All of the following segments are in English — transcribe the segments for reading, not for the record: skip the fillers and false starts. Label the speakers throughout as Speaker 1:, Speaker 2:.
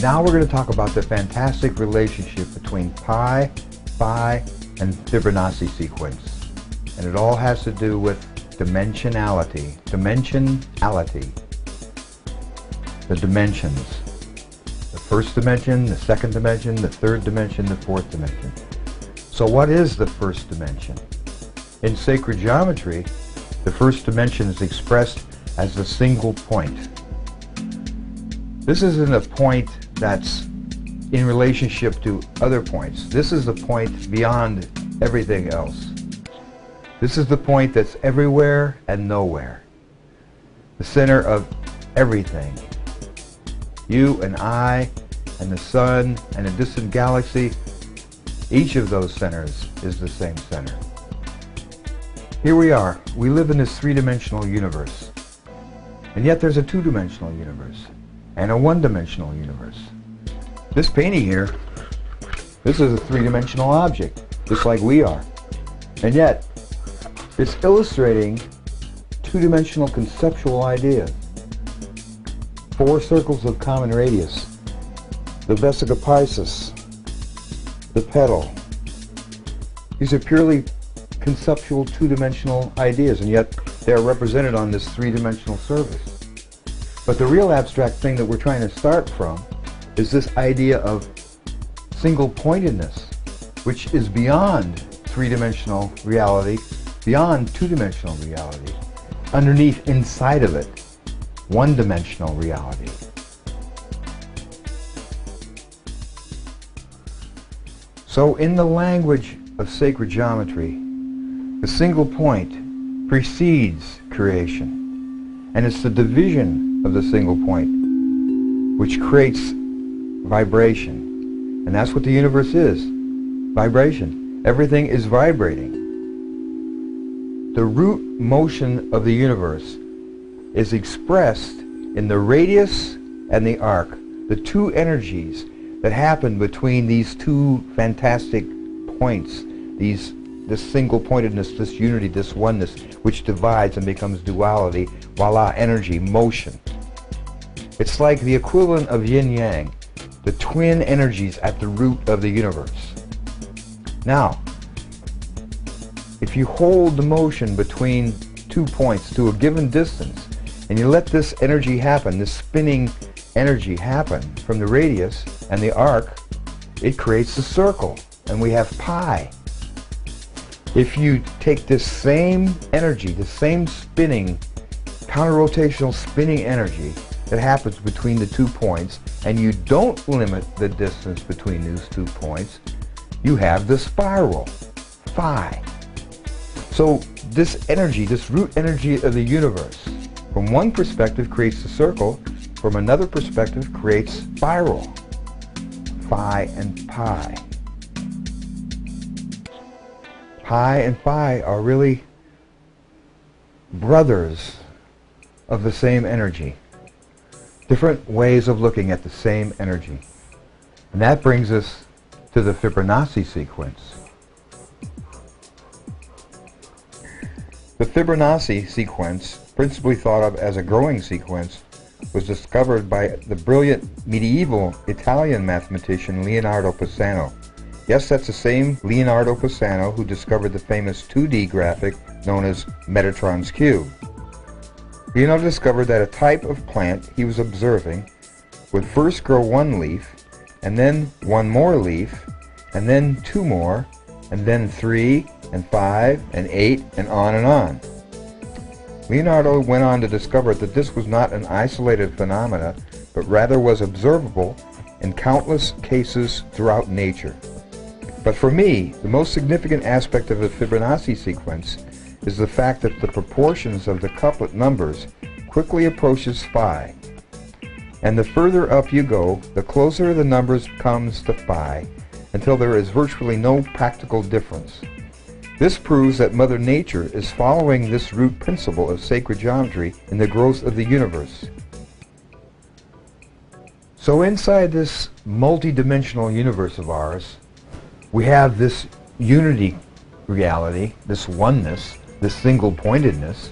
Speaker 1: Now we're going to talk about the fantastic relationship between pi, phi, and Fibonacci sequence. And it all has to do with dimensionality. The dimensions. The first dimension, the second dimension, the third dimension, the fourth dimension. So what is the first dimension? In sacred geometry, the first dimension is expressed as the single point. This isn't a point that's in relationship to other points. This is the point beyond everything else. This is the point that's everywhere and nowhere. The center of everything. You and I and the sun and a distant galaxy, each of those centers is the same center. Here we are. We live in this three-dimensional universe. And yet there's a two-dimensional universe and a one-dimensional universe. This painting here, this is a three-dimensional object, just like we are. And yet, it's illustrating two-dimensional conceptual ideas. 4 circles of common radius, the vesica piscis, the petal. These are purely conceptual two-dimensional ideas, and yet they are represented on this three-dimensional surface. But the real abstract thing that we're trying to start from is this idea of single-pointedness, which is beyond three-dimensional reality, beyond two-dimensional reality, underneath, inside of it, one-dimensional reality. So in the language of sacred geometry, the single point precedes creation, and it's the division of the single point which creates vibration. And that's what the universe is, vibration. Everything is vibrating. The root motion of the universe is expressed in the radius and the arc, the two energies that happen between these two fantastic points, this single-pointedness, this unity, this oneness, which divides and becomes duality, voila, energy, motion. It's like the equivalent of yin-yang, the twin energies at the root of the universe. Now, if you hold the motion between 2 points to a given distance, and you let this energy happen, this spinning energy happen from the radius and the arc, it creates a circle, and we have pi. If you take this same energy, the same spinning, counter-rotational spinning energy that happens between the 2 points, and you don't limit the distance between those 2 points, you have the spiral, phi. So this energy, this root energy of the universe, from one perspective creates a circle, from another perspective creates spiral, phi and pi. Pi and phi are really brothers of the same energy. Different ways of looking at the same energy. And that brings us to the Fibonacci sequence. The Fibonacci sequence, principally thought of as a growing sequence, was discovered by the brilliant medieval Italian mathematician Leonardo Pisano. Yes, that's the same Leonardo Pisano who discovered the famous 2D graphic known as Metatron's cube. Leonardo discovered that a type of plant he was observing would first grow 1 leaf, and then 1 more leaf, and then 2 more, and then 3, and 5, and 8, and on and on. Leonardo went on to discover that this was not an isolated phenomena, but rather was observable in countless cases throughout nature. But for me, the most significant aspect of the Fibonacci sequence is the fact that the proportions of the couplet numbers quickly approaches phi. And the further up you go, the closer the numbers comes to phi, until there is virtually no practical difference. This proves that Mother Nature is following this root principle of sacred geometry in the growth of the universe. So inside this multi-dimensional universe of ours, we have this unity reality, this oneness, this single-pointedness,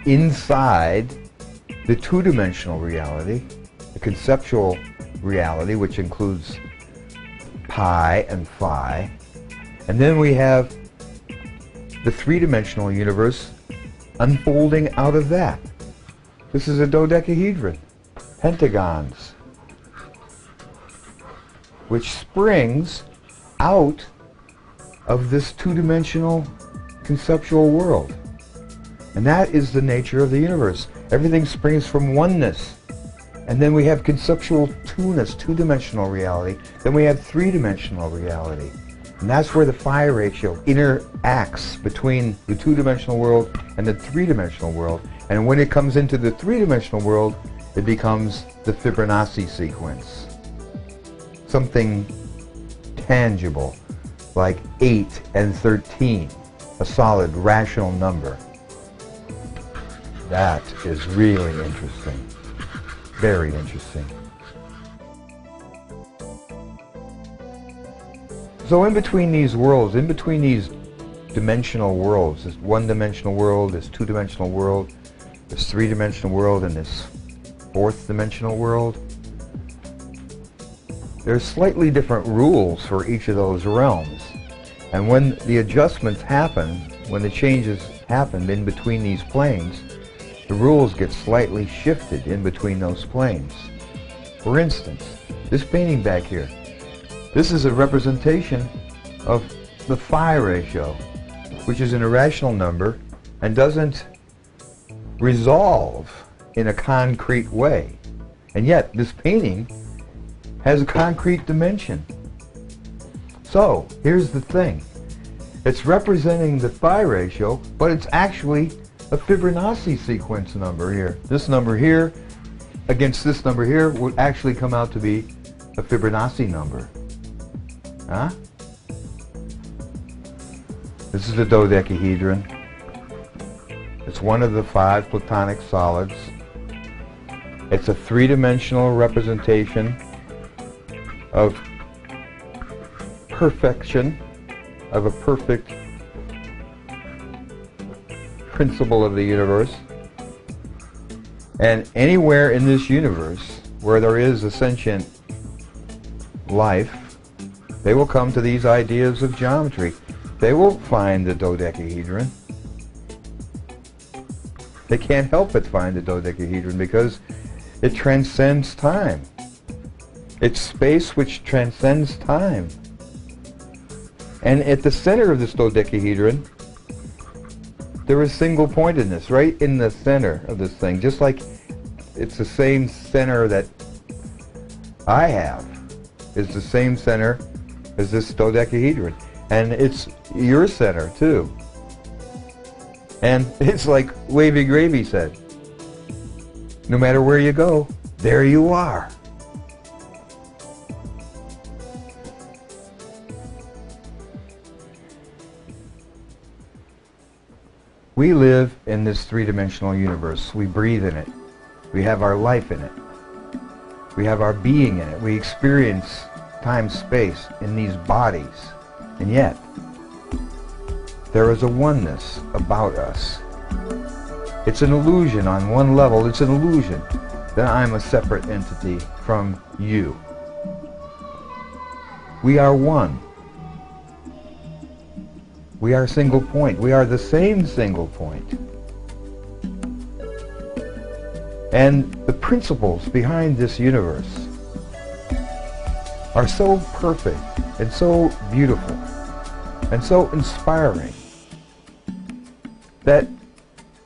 Speaker 1: inside the two-dimensional reality, the conceptual reality, which includes pi and phi. And then we have the three-dimensional universe unfolding out of that. This is a dodecahedron, pentagons, which springs out of this two-dimensional conceptual world. And that is the nature of the universe. Everything springs from oneness. And then we have conceptual two-ness, two-dimensional reality. Then we have three-dimensional reality. And that's where the phi ratio interacts between the two-dimensional world and the three-dimensional world. And when it comes into the three-dimensional world, it becomes the Fibonacci sequence. Something tangible, like 8 and 13, a solid, rational number. That is really interesting. Very interesting. So in between these worlds, in between these dimensional worlds, this one-dimensional world, this two-dimensional world, this three-dimensional world, and this fourth-dimensional world, there's slightly different rules for each of those realms. And when the adjustments happen, when the changes happen in between these planes, the rules get slightly shifted in between those planes. For instance, this painting back here, this is a representation of the phi ratio, which is an irrational number and doesn't resolve in a concrete way. And yet, this painting has a concrete dimension. So, here's the thing. It's representing the phi ratio, but it's actually a Fibonacci sequence number here. This number here against this number here would actually come out to be a Fibonacci number. Huh? This is the dodecahedron. It's one of the 5 platonic solids. It's a three-dimensional representation of perfection, of a perfect principle of the universe. And anywhere in this universe where there is a sentient life, they will come to these ideas of geometry. They will find the dodecahedron. They can't help but find the dodecahedron because it transcends time. It's space which transcends time. And at the center of this dodecahedron, there is single pointedness right in the center of this thing, just like it's the same center that I have. It's the same center as this dodecahedron. And it's your center, too. And it's like Wavy Gravy said, no matter where you go, there you are. We live in this three-dimensional universe. We breathe in it. We have our life in it. We have our being in it. We experience time, space in these bodies. And yet, there is a oneness about us. It's an illusion on one level. It's an illusion that I'm a separate entity from you. We are one. We are a single point. We are the same single point. And the principles behind this universe are so perfect and so beautiful and so inspiring that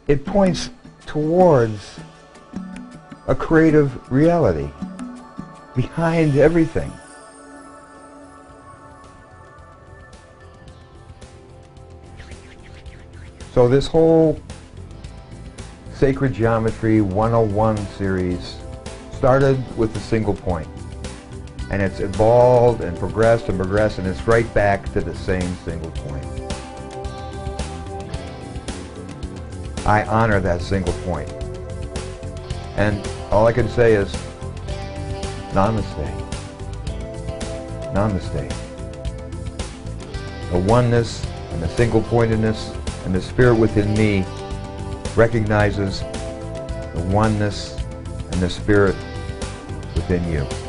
Speaker 1: it points towards a creative reality behind everything. So this whole Sacred Geometry 101 series started with a single point. And it's evolved and progressed, and it's right back to the same single point. I honor that single point. And all I can say is, Namaste. Namaste. The oneness and the single pointedness and the spirit within me recognizes the oneness and the spirit within you.